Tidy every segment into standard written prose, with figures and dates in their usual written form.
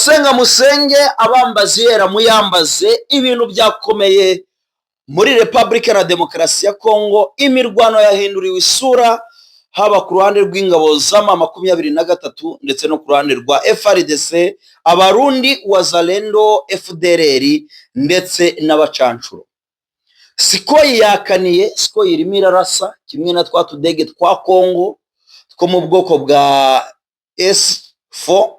abasenga musenge, abambazi yera muyambaze. Ibintu byakomeye muri Repubulika na Demokarasi ya Kongo. Imirwano yahinduriwe isura, haba ku ruhande rw'ingabo z'ama 23 ndetse no ku ruhande rwa FARDC, abarundi, wazalendo, FDLR ndetse n'abacancuro. Sikoyi yakaniye, Sikoyi irimo irarasa kimwe na twa tudege twa Kongo two mu bwoko bwa S4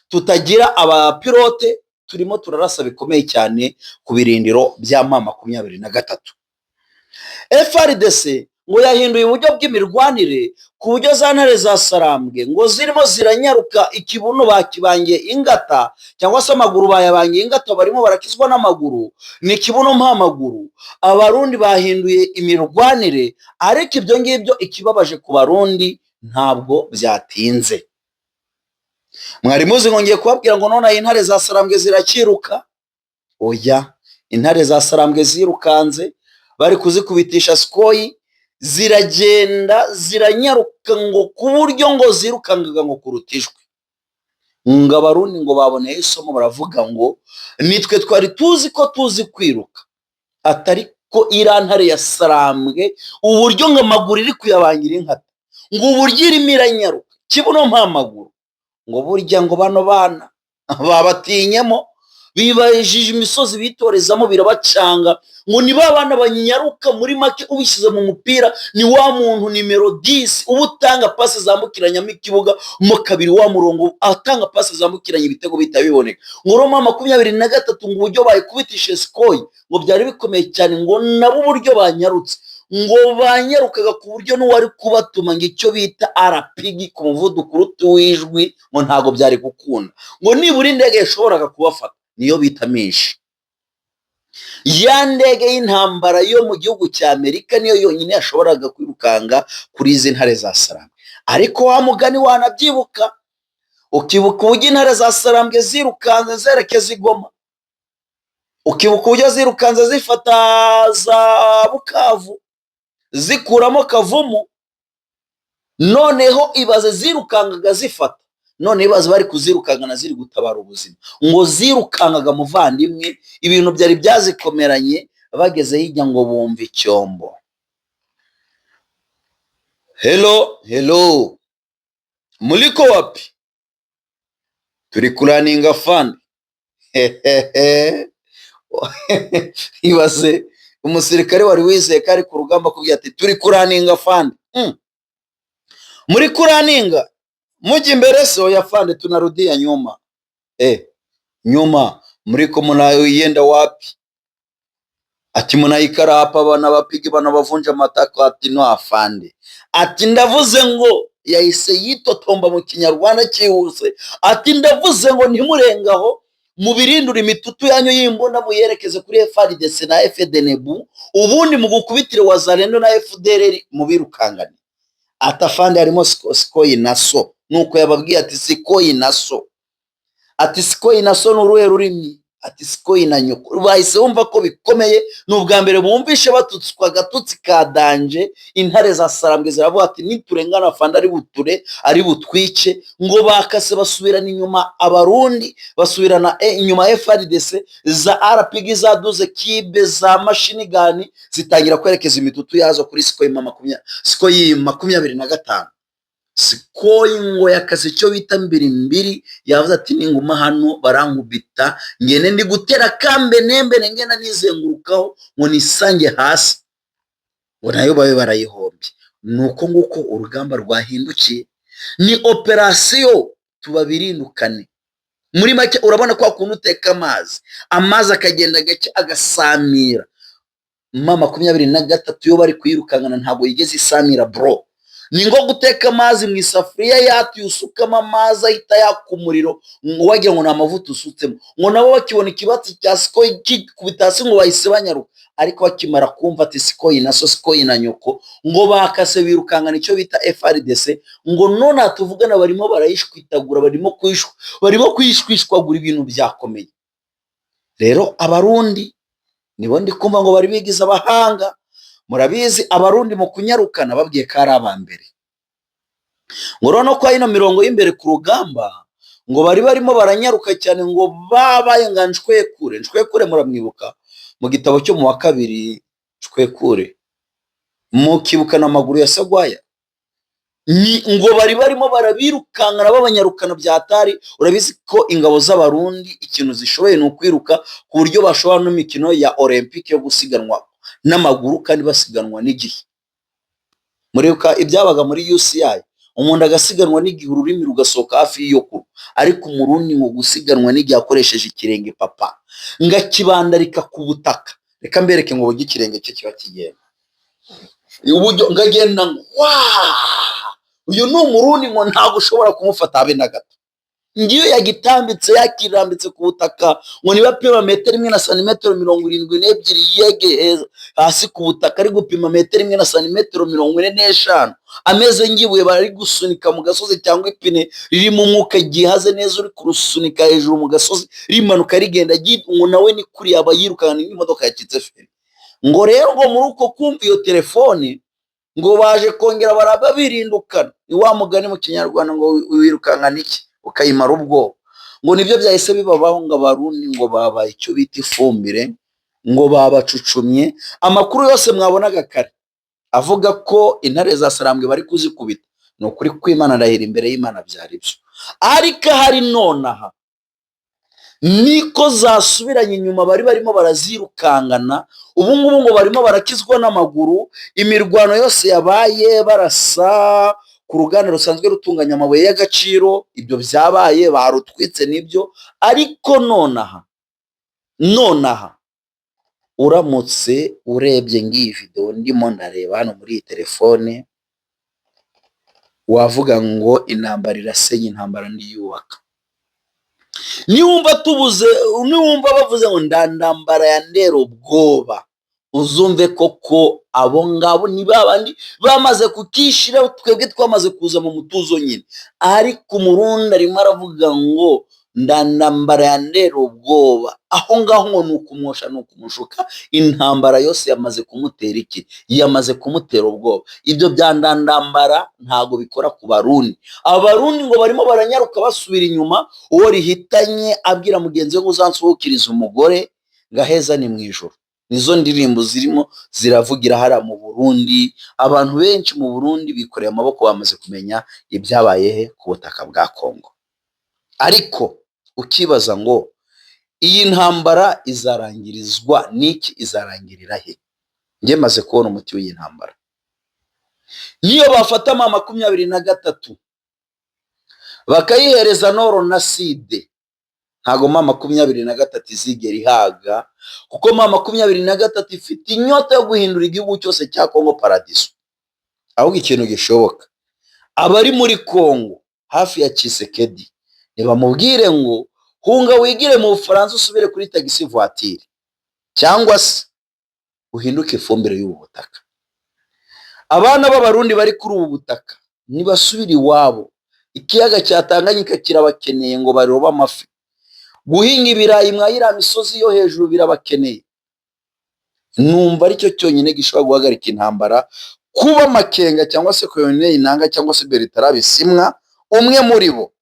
tutagira abapilote, turimo turarasa bikomeye cyane ku birindiro bya mama 23. FARDC ngo yahinduye uburyo bw'imirwanire ku buryo za ntare za Sarambwe ngo zirimo ziranyaruka ikibuno bakibangiye ingata, cyangwa se amaguru bayabangiye ingata, barimo barakizwa n'amaguru, ni ikibuno mpamaguru. Abarundi bahinduye imirwanire, ariko ibyo ngibyo ikibabaje ku barundi ntabwo byatinze. Mwari muzi ngongeye kubabwira ngo none intare za Sarambwe zirakiruka. Oya, intare za Sarambwe zirukanze, bari kuzikubitisha Sikoyi, ziragenda ziranyaruka ngo ku buryo ngo zirukangaga ngo kurutishwe. Ngo abarundi ngo baboneye isomo, baravuga ngo nitwe twari tuzi ko tuzi kwiruka, atari ko irantare ya Sarambwe uburyo ngo amaguru iri kuyabangira inkata, ngo uburyo irimo iranyaruka kibuno mpamaguru, ngo burya ngo bano bana babatinyemo, bibajije imisozi bitorezamo birabacanga, ngo ni ba bana banyaruka. Muri make ubishyize mu mupira ni wa muntu nimero 10 uba utanga pasi zambukiranyamo ikibuga mo kabiri, wa murongo atanga pasi zambukiranya ibitego bita biboneka. Ngo Roma 23 ngo uburyo bayikubitishe Sikoyi ngo byari bikomeye cyane, ngo nabo uburyo banyarutse, ngo banyarukaga ku buryo n'uwari kubatuma ngo icyo bita arapigi ku muvuduko uruta w'ijwi ngo ntago byari gukunda, ngo nibura indege yashoboraga kubafata niyo bita mishi. Ya ndege y'intambara yo mu gihugu cya Amerika niyo yonyine yashoboraga kwirukanga kuri izi ntare za Sarambwe. Ariko wa mugani wanabyibuka, ukibuka uburyo intare za Sarambwe zirukanze zerekeza i Goma, ukibuka uburyo zirukanze zifata za Bukavu zikuramo Kavumu, noneho ibaze zirukangaga zifata, none ibaze bari kuzirukangana ziri gutabara ubuzima. Ngo zirukangaga muvandimwe, ibintu byari byazikomeranye, bageze hirya ngo bumva icyombo. Hello, muliko wapi? Turi kuraninga fund. Ibaze umusirikare wari wizeye kari ku rugamba kubwira ati turi kuraninga fund. Muri kuraninga muji imbere so ya fund tunarudia nyuma. Nyuma muriko munayenda wapi? Ati munayikara hapa bana bapigi bana bavunja matako. Ati no afande. Ati ndavuze ngo yahise yitotomba mu Kinyarwanda cyihuse. Ati ndavuze ngo ntimurengaho, mubirindura imitutu yanyu yimbona muyerekeze kuri FARDC na FDNB, ubundi mugukubitire wazalendo na FDLR mubirukangane. Atafande harimo Sikoyi naso, nuko yababwiye ati Sikoyi naso. Ati Sikoyi naso n'uruhe rurimi? Ati Sikoyi na nyoko. Bahise bumva ko bikomeye, n'ubwa mbere bumvishe batutswa gatutsi ka danje. Intare za Sarambwe ziravuga ati niturengana afande ari buture ari butwice. Ngo bakase basubirana inyuma abarundi, basubirana inyuma FARDC, za RPG zaduze kibe za machine gun zitangira kwerekeza imitutu yazo kuri Sikoyi 25. Sikoyi ngo yakaze cyo bita mbiri, yavuze ati ninguma hano barankubita, ngene ndi gutera kambe nembe ngena nizengurukaho ngo nisange hasi, ngo nayo babe barayihombye. Nuko nguko urugamba rwahindukiye, ni operation tubabirindukane. Muri make urabona ko akuntu uteka amazi akagenda gake agasamira. Mama 23 yo bari kwirukangana ntago yigeze isamira bro. Ni ngo guteka amazi mu isafuriya yatu usukamo amazi ahita yakumuriro, ngo wagira ngo namavuta usutsemo. Ngo nabo bakibona ikibatsi cya Sikoyi kikubitasi ngo bahise banyaruka, ariko bakimara kumva ati Sikoyi naso Sikoyi na nyoko, ngo bakase birukangana icyo bita FARDC. Ngo none atuvugana barimo barayishwitagura, barimo kwishwishwagura ibintu byakomeye. Rero abarundi nibo ndi kumva ngo bari bigize abahanga. Murabizi abarundi mu kunyarukana babwiye ko ari abambere. Ngo rero no kwa ino mirongo y'imbere ku rugamba, ngo bari barimo baranyaruka cyane ngo babaye nga Nshwekure muramwibuka mu gitabo cyo mu wa kabiri, Nshwekure mukibukana amaguru ya Sagwaya, ngo bari barimo barabirukankana b'abanyarukana byatari. Urabizi ko ingabo z'abarundi ikintu zishoboye ni ukwiruka, ku buryo bashobora n'imikino ya olympique yo gusiganwa n'amaguru kandi basiganwa n'igihe. Muribuka ibyabaga muri UCI, umuntu agasiganwa n'igihe ururimi rugasohoka hafi y'iyo kuru, ariko umurundi ngo gusiganwa n'igihe akoresheje ikirenge papa ngakibandarika ku butaka. Reka mbereke ngo uburyo ikirenge cye kiba kigenda, uburyo ngagenda uyu ni umurundi ngo ntabwo ushobora kumufata habe na gato. Ngiyo yagitambitse yakirambitse ku butaka ngo niba pima metero imwe na santimetero 72 yege hasi ku butaka, ari gupima metero imwe na santimetero 45 ameze ngibuye bari gusunika mu gasozi, cyangwa ipine riri mu mwuka gihaze neza uri kurusunika hejuru mu gasozi rimanuka rigenda ngo nawe ni kuri aba yirukana n'imodoka yakitse feri. Ngo rero ngo muri uko kumva iyo telefone ngo baje kongera baraba birindukana. Ni wa mugani mu Kinyarwanda ngo wirukankana iki ukayimara ubwoba. Ngo nibyo byahise bibabaho ngo abarundi ngo babaye icyo bita ifumbire, ngo babacucumye. Amakuru yose mwabonaga kare avuga ko intare za Sarambwe bari kuzikubita, ni ukuri kw'Imana arahira imbere y'Imana byari byo. Ariko hari nonaha niko zasubiranye inyuma, bari barimo barazirukankana. Ubu ngubu ngo barimo barakizwa n'amaguru. Imirwano yose yabaye barasa ku ruganda rusanzwe rutunganya amabuye y'agaciro, ibyo byabaye barutwitse nibyo. Ariko nonaha uramutse urebye ngiyi video ndimo ndareba hano muri iyi telefone, wavuga ngo intambara irasenye, intambara ndiyubaka. Niwumva bavuze ngo ndandambara ya ndero ubwoba, uzumve koko abo ngabo ni babandi bamaze kukishira, twebwe twamaze kuza mu mutuzo nyine. Ariko umurundi arimo aravuga ngo ndandambara ya ndero ubwoba, aho ngaho ngo nukumwosha nukumushuka. Intambara yose yamaze kumutera iki? Yamaze kumutera ubwoba. Ibyo bya ndandambara ntago bikora ku barundi. Abarundi ngo barimo baranyaruka basubira inyuma, uwo rihitanye abwira mugenzi we ngo uzansuhukiriza umugore ngaheza ni mu ijoro. Nizo ndirimbo zirimo ziravugira hara mu Burundi. Abantu benshi mu Burundi bikoreye amaboko, bamaze kumenya ibyabaye he ku butaka bwa Kongo. Ariko ukibaza ngo iyi ntambara izarangirizwa niki? Izarangirira he? Nge maze kubona umuti w'iyi ntambara. Niyo bafata ma 23 bakayihereza Noro na Side, ntago ma 23 izigera ihaga, kuko ma 23 ifite inyota yo guhindura igihugu cyose cya Kongo paradiso. Ahubwo ikintu gishoboka, abari muri Kongo hafi ya Tshisekedi ntibamubwire ngo hunga wigire mu Bufaransa usubire kuri taxi voiture, cyangwa se uhinduke ifumbire y'ubu butaka. Abana b'abarundi bari kuri ubu butaka nibasubira iwabo. Ikiyaga cya Tanganyika kirabakeneye ngo baroba amafi. Guhinga ibirayi mwayira misozi yo hejuru birabakeneye. Numva aricyo cyonyine gishobora guhagarika intambara. Kuba Makenga cyangwa se Colonel Inanga cyangwa se Bertrand Bisimwa, umwe muri bo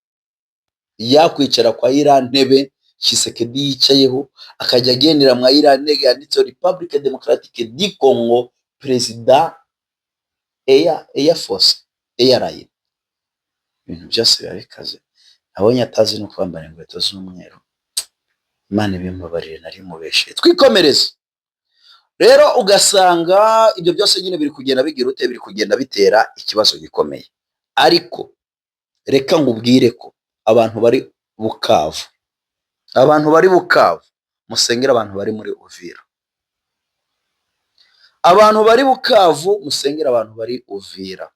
yakwicara kwa iriya ntebe Tshisekedi yicayeho, akajya agendera mwa iriya ntebe yanditseho Republique Democratique du Congo, President Air Force Airline. Ibintu byose birabikaze. Abonye atazi no kwambara inkweto z'umweru, Imana ibimbabarire nari mubeshe. Twikomereze rero, ugasanga ibyo byose nyine biri kugenda bigira ute, biri kugenda bitera ikibazo gikomeye. Ariko reka ngubwire ko abantu bari Bukavu, musengera abantu bari muri Uvira. Abantu bari Bukavu musengera abantu bari Uvira.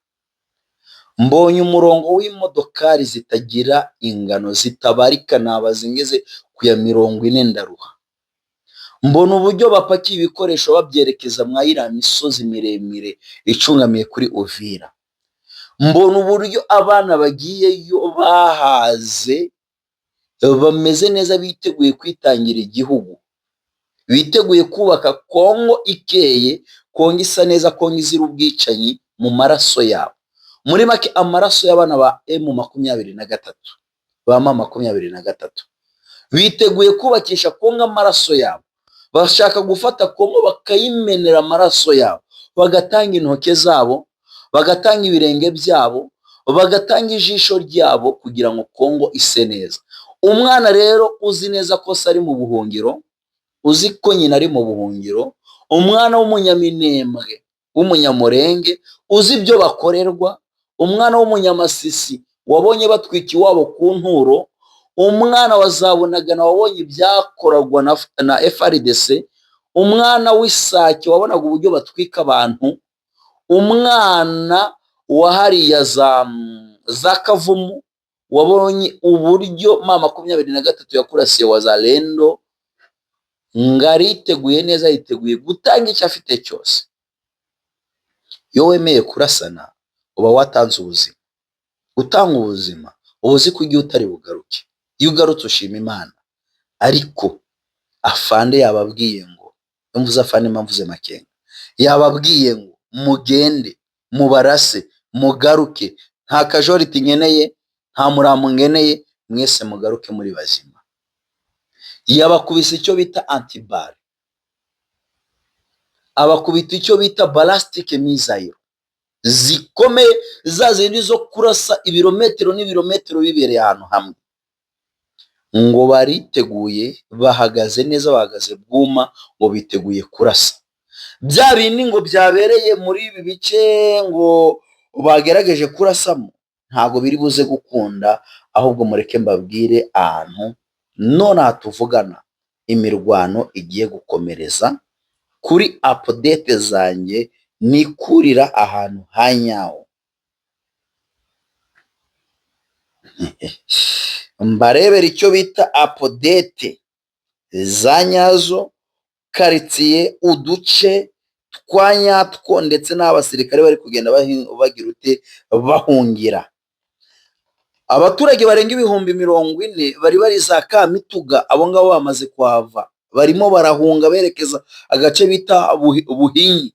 Mbonye umurongo w'imodokari zitagira ingano zitabarika, nabazingeze ku ya 40 ndaruha. Mbona uburyo bapakiye ibikoresho babyerekeza mwayira misozi miremire icungamiye kuri Uvira. Mbona uburyo abana bagiyeyo bahaze, bameze neza, biteguye kwitangira igihugu, biteguye kubaka Kongo ikeye, Kongo isa neza, Kongo izira ubwicanyi mu maraso yabo. Muri make amaraso y'abana ba M23 ba M23 biteguye kubakisha Kongo amaraso yabo, bashaka gufata Kongo bakayimenera amaraso yabo, bagatanga intoke zabo, bagatanga ibirenge byabo, bagatanga ijisho ryabo kugira ngo Kongo ise neza. Umwana rero uzi neza ko ari mu buhungiro, uzi ko nyina ari mu buhungiro, umwana w'umunyaminembwe w'umunyamurenge uzi ibyo bakorerwa, umwana w'umunyamasisi wabonye batwika iwabo ku nturo, umwana wazabonagana wabonye ibyakoragwa na FRDC, umwana w'isake wabonaga uburyo batwika abantu, umwana wahariya za Kavumu wabonye uburyo M23 yakurasiye wazalendo, ngariteguye neza, yiteguye gutanga icyo afite cyose. Iyo wemeye kurasana uba watanze ubuzima. Gutanga ubuzima uba uzi ko igihe utari bugaruke, iyo ugarutse ushima Imana. Ariko afande yababwiye ngo, mvuze afande mvuze Makenga, yababwiye ngo mugende mubarase mugaruke, nta kajoriti nkeneye, nta muramu nkeneye, mwese mugaruke muri bazima. Yabakubise icyo bita antibare, abakubita icyo bita ballistic missile zikomeye, za zindi zo kurasa ibirometero n'ibirometero bibereye ahantu hamwe. Ngo bariteguye, bahagaze neza, bahagaze bwuma, ngo biteguye kurasa. Bya bindi ngo byabereye muri ibi bice ngo bagerageje kurasamo, ntago biri buze gukunda, ahubwo mureke mbabwire ahantu none hatuvugana imirwano igiye gukomereza. Kuri update zanjye nikurira ahantu hanyaho, mbarebera icyo bita update za nyazo, karitsiye, uduce twanyatwo, ndetse n'abasirikare bari kugenda bagira ute bahungira. Abaturage barenga 40,000 bari za Kamituga, abo ngabo bamaze kuhava, barimo barahunga berekeza agace bita Buhinyi.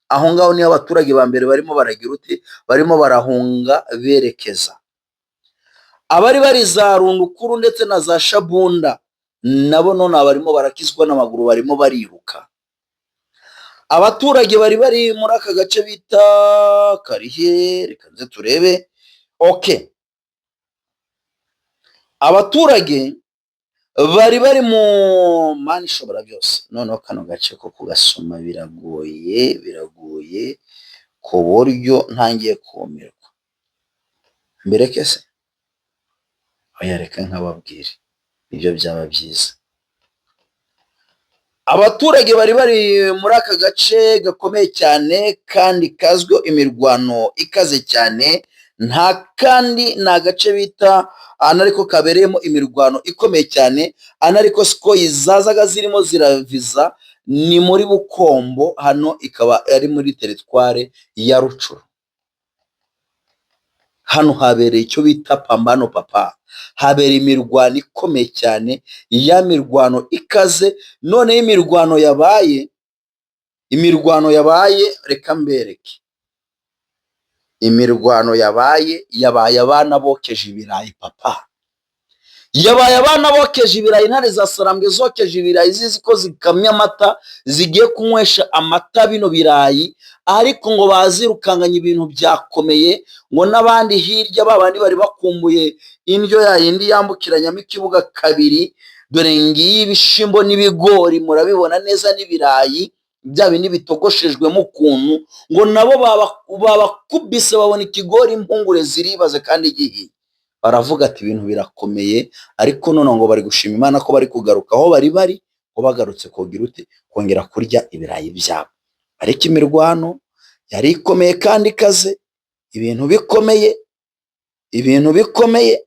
Aho ngaho niho abaturage ba mbere barimo baragira ute, barimo barahunga berekeza. Abari za Rundukuru ndetse na za Shabunda nabo none barimo barakizwa n'amaguru, barimo bariruka. Abaturage bari muri aka gace bita Karihe, reka nze turebe. Okay, abaturage bari mu mani ishobora byose. Noneho kano gace ko kugasoma biragoye ku buryo ntangiye kumirwa. Mbere kese oyareka nkababwire, ibyo byaba byiza. Abaturage bari muri aka gace gakomeye cyane kandi kazwiho imirwano ikaze cyane, nta kandi ni agace bita anariko kabereyemo imirwano ikomeye cyane, anariko siko zazaga zirimo ziraviza, ni muri Bukombo, hano ikaba ari muri teritware ya Rucuru. Hano habereye icyo bita pambano papa, habereye imirwano ikomeye cyane, ya mirwano ikaze. None imirwano yabaye reka mbereke. Imirwano yabaye abana bokeje ibirayi papa, yabaye abana bokeje ibirayi, intare za Sarambwe zokeje ibirayi, zizi ko zikamya amata, zigiye kunywesha amata bino birayi, ariko ngo bazirukanganye ibintu byakomeye. Ngo n'abandi hirya babandi bari bakumbuye indyo yindi yambukiranyamo ikibuga kabiri, dore ngiyi ibishimbo n'ibigori murabibona neza, n'ibirayi bya bindi bitogoshejwemo ukuntu, ngo nabo babakubise babona ikigori, impungure ziribaze kandi gihiye. Baravuga ati ibintu birakomeye, ariko none ngo bari gushima Imana ko bari kugaruka aho bari ngo bagarutse kugira ute, kongera kurya ibirayi byabo. Ariko imirwano yari ikomeye kandi ikaze, ibintu bikomeye.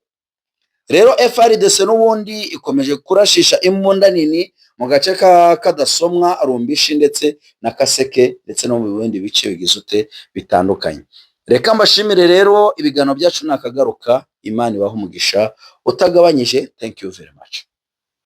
Rero FRDC n'ubundi ikomeje kurashisha imbunda nini mu gace kadasomwa Rumbishi ndetse na Kaseke, ndetse no mu bindi bice bigize ute bitandukanye. Reka mbashimire rero, ibiganiro byacu nakagaruka. Imana ibahe umugisha utagabanyije. Thank you very much.